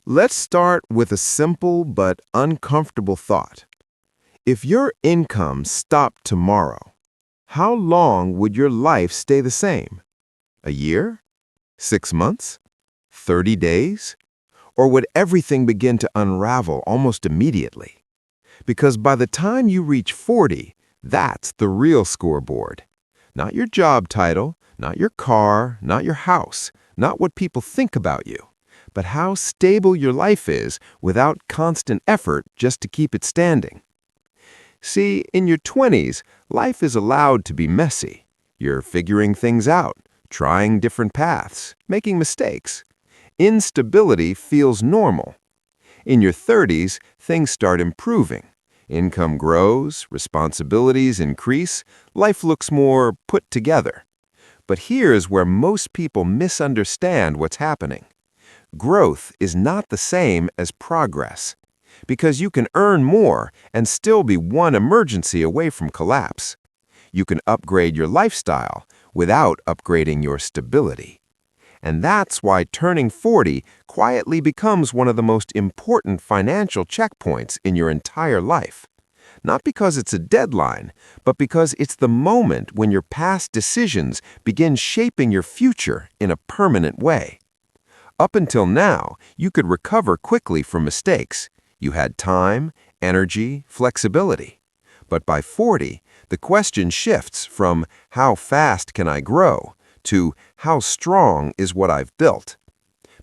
Let's start with a simple but uncomfortable thought. If your income stopped tomorrow, how long would your life stay the same? A year? 6 months? 30 days? Or would everything begin to unravel almost immediately? Because by the time you reach 40, that's the real scoreboard. Not your job title, not your car, not your house, not what people think about you, but how stable your life is without constant effort just to keep it standing. See, in your 20s, life is allowed to be messy. You're figuring things out, trying different paths, making mistakes. Instability feels normal. In your 30s, things start improving. Income grows, responsibilities increase, life looks more put together. But here's where most people misunderstand what's happening. Growth is not the same as progress, because you can earn more and still be one emergency away from collapse. You can upgrade your lifestyle without upgrading your stability. And that's why turning 40 quietly becomes one of the most important financial checkpoints in your entire life. Not because it's a deadline, but because it's the moment when your past decisions begin shaping your future in a permanent way. Up until now, you could recover quickly from mistakes. You had time, energy, flexibility. But by 40, the question shifts from how fast can I grow to how strong is what I've built.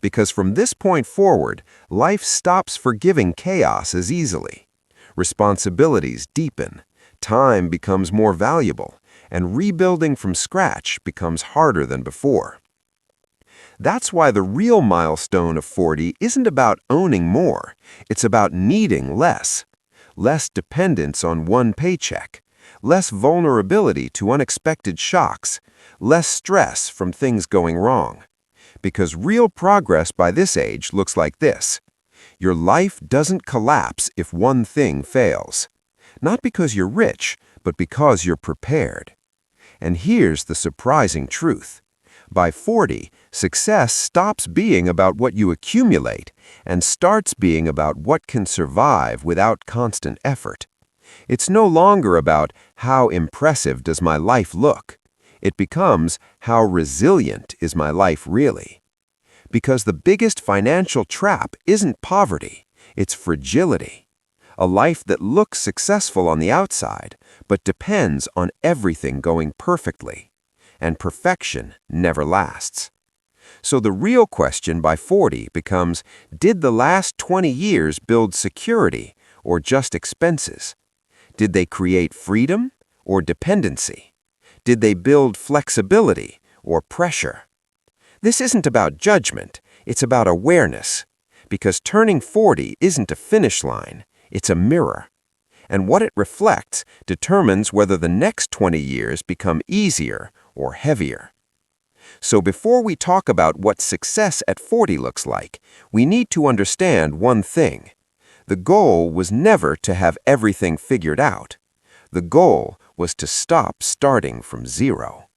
Because from this point forward, life stops forgiving chaos as easily. Responsibilities deepen, time becomes more valuable, and rebuilding from scratch becomes harder than before. That's why the real milestone of 40 isn't about owning more, it's about needing less. Less dependence on one paycheck, less vulnerability to unexpected shocks, less stress from things going wrong. Because real progress by this age looks like this. Your life doesn't collapse if one thing fails. Not because you're rich, but because you're prepared. And here's the surprising truth. By 40, success stops being about what you accumulate and starts being about what can survive without constant effort. It's no longer about how impressive does my life look. It becomes how resilient is my life really. Because the biggest financial trap isn't poverty, it's fragility. A life that looks successful on the outside, but depends on everything going perfectly. And perfection never lasts. So the real question by 40 becomes, did the last 20 years build security or just expenses? Did they create freedom or dependency? Did they build flexibility or pressure? This isn't about judgment, it's about awareness. Because turning 40 isn't a finish line, it's a mirror. And what it reflects determines whether the next 20 years become easier or heavier. So before we talk about what success at 40 looks like, we need to understand one thing. The goal was never to have everything figured out. The goal was to stop starting from zero.